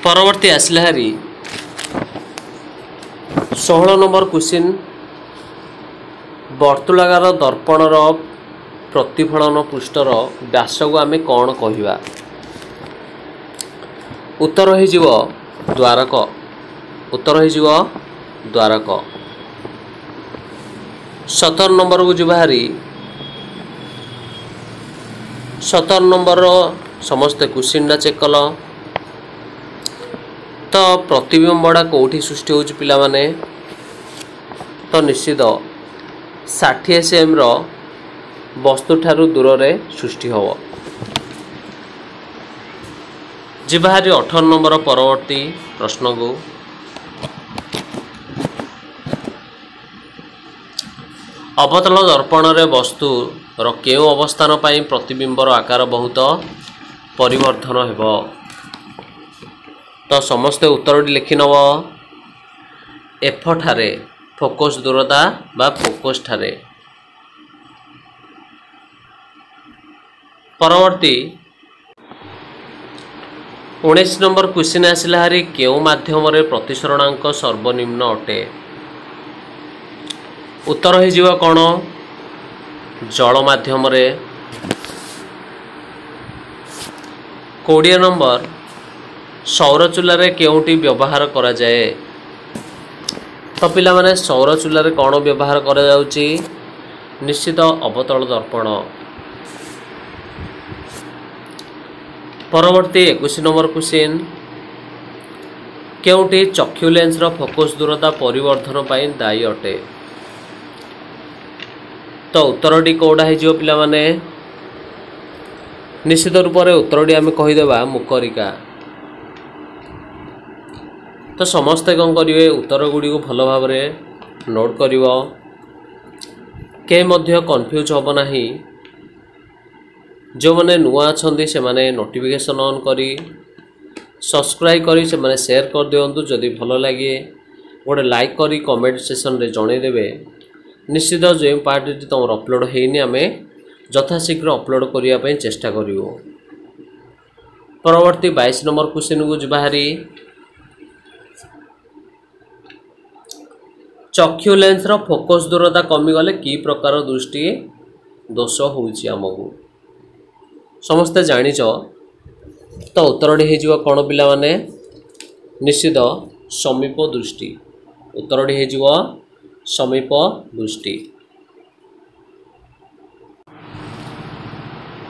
परवर्ती आसला हारी 16 नंबर क्वेश्चन वर्तुलाकार दर्पणर प्रतिफलन पृष्ठर व्यास को आम कौन कहवा। उत्तर हो द्वारक। उत्तर हो द्वारक। 17 नंबर को जी बाहरी 17 नंबर समस्ते क्वेश्चन चेक कल तो प्रतिबिंबड़ा कौटी सृष्टि हो पिला माने तो निश्चित 60 cm वस्तु ठारू दूर रे सृष्टि हो। जी बाहरी 18 नंबर परवर्ती प्रश्न को अवतल दर्पण रे वस्तु केउ अवस्थान पाई प्रतिबिंबर आकार बहुत परिवर्तन हेबो। तो समस्ते उत्तर लिखि नब एफ ठारे फोकस दूरता बा फोकस ठारे। परवर्ती 19 नंबर क्वेश्चन आसिला हारी केउ माध्यम रे प्रतिसरणांक सर्वनिम्न अटे। उत्तर हो कौन जल माध्यम रे। 20 नंबर सौर चूल्हे केउटी व्यवहार करा जाए। तो पिला माने सौर चूल्हे कौन व्यवहार करा जाउची निश्चित अवतल दर्पण। परवर्ती 21 नंबर क्वेश्चन केउटी चक्षु लेंस रो फोकस दूरता परिवर्तन पाई दायी अटे। तो उत्तरटी कौटा हो पिला माने निश्चित रूप से उत्तरटी आम कहीदेवा मुकरिका। तो समस्ते कौन करेंगे उत्तर गुड़ी को भल भाव नोट कर कन्फ्यूज हम ना। जो मैंने नुआ अच्छा से मैंने नोटिफिकेशन ऑन करी सब्सक्राइब करी से मैंने शेयर कर दिंतु। जदि भल लगे गोटे लाइक करी कमेंट सेक्शन रे जनईदेवे। निश्चित जो पार्ट तुम अपलोड होनी आम यथाशीघ्र अपलोड करने चेष्टा करूँ। परवर्ती 22 नंबर क्वेश्चन को जी बाहरी चक्षु लेंस रो फोकस दूरता कमीगले कि प्रकार दृष्टि दोष होउची आमको समस्ते जानिच। तो उत्तरटी हो कौन पिला माने निश्चित समीप दृष्टि। उत्तरटी हो समीप दृष्टि।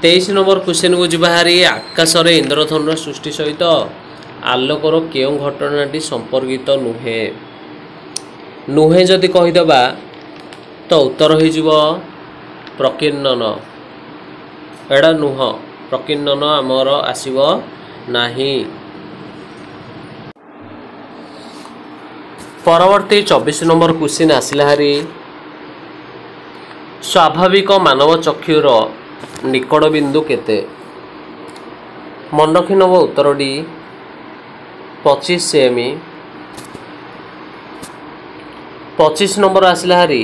23 नंबर क्वेश्चन को जी बाहरी आकाश रे इंद्रधनुर सृष्टि सहित आलोकर केउ घटनाटी संपर्कित नुहे। नुहे जदि कहीदेबा तो उत्तर हो प्रकीर्णन। एड़ा नुह प्रकीर्णन आमर आसीब नाही। परवर्ती 24 नंबर क्वेश्चन आसिला हारी स्वाभाविक मानव चक्षुर निकट बिंदु केते। मन रखि नब उत्तरटी 25 सेमी। 25 नंबर आसिला हारी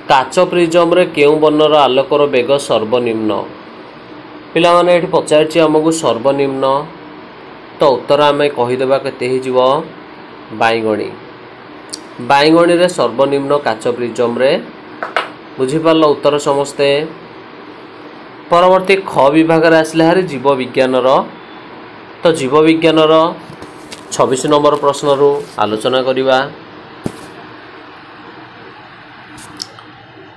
काच प्रिजम रे केउ वर्णर आलोकर बेग सर्वनिम्न। पिला माने एठी पचारछि हमकु सर्वनिम्न। तो उत्तर आम कहीदेवा केते हो बाईगणी। बाईगणी रे सर्वनिम्न काच प्रिजम रे बुझिपाल उत्तर समस्ते। परवर्ती ख विभाग रे आसिला हारी जीव विज्ञान रो। तो जीव विज्ञान रो 26 नंबर प्रश्न रु आलोचना करिवा।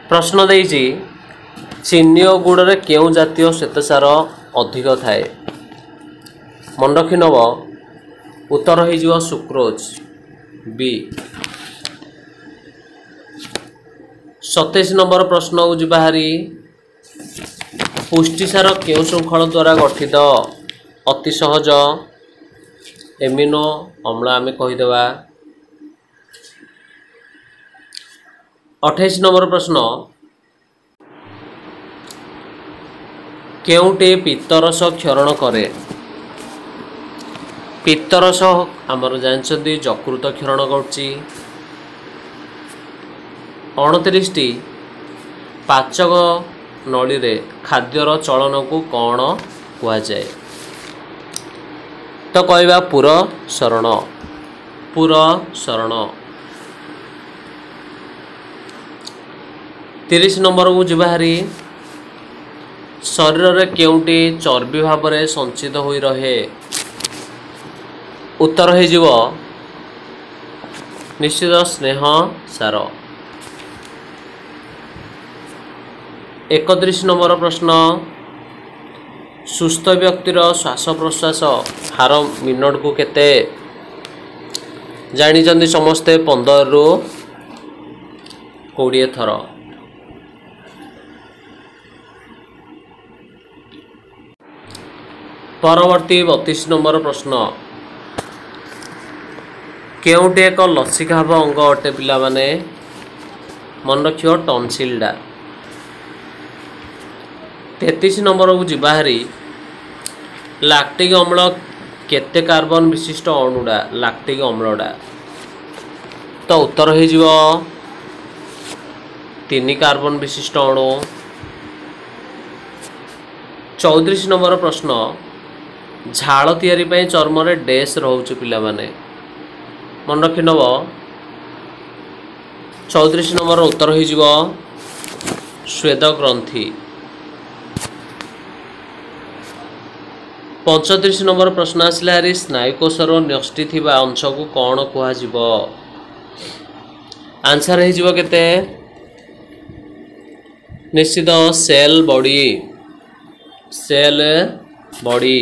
प्रश्न देइछि चीनी और गुड़ रे केउ जातीय श्वेतसार अधिक थाए। मन रखि नब उत्तर हो सुक्रोज बी। 27 नंबर प्रश्न हो बाहरी पुष्टिसार केउ श्रृंखल द्वारा गठित। अति सहज एमिनो अम्ल आम कहीदेवा। 28 नंबर प्रश्न केउटे पित्तरस क्षरण करे। पित्तरस आमर जानते यकृत क्षरण करछि। 29टी पाचक नली रे खाद्यर चलन को कौन कहुए। तो कहवा पुरसरण। पुरसरण। 30 नंबर को जीवाहारी शरीर रे केउटी चर्बी भाव में संचित होई रहे। उत्तर हो जीवो निश्चित स्नेह सार। 31 नंबर प्रश्न सुस्थ व्यक्तिर श्वास प्रश्वास हार मिनट को केते जानी समस्ते 15 रु 20 थर। परवर्ती 32 नंबर प्रश्न केउटे एक लसिकाभ अंग अटे पिला माने मन रखियो टॉन्सिलडा। 33 नंबर को जीवाहारी लैक्टिक अम्ल केते कार्बन विशिष्ट अणुडा लैक्टिक अम्लडा। तो उत्तर हो जीवो 3 कार्बन विशिष्ट अणु। 34 नंबर प्रश्न झाड़ तैयारी पई चर्म रे डैश रहउछ पिला माने मन रखि नब। 34 नंबर उत्तर हो जीवो श्वेत ग्रंथि। 35 नंबर प्रश्न आसला हरी स्नायुकोशर न्यष्टि थिबा अंश को कौन कुहा जीवो। आंसर हो जीवो केते निश्चित सेल बॉडी। Cell body.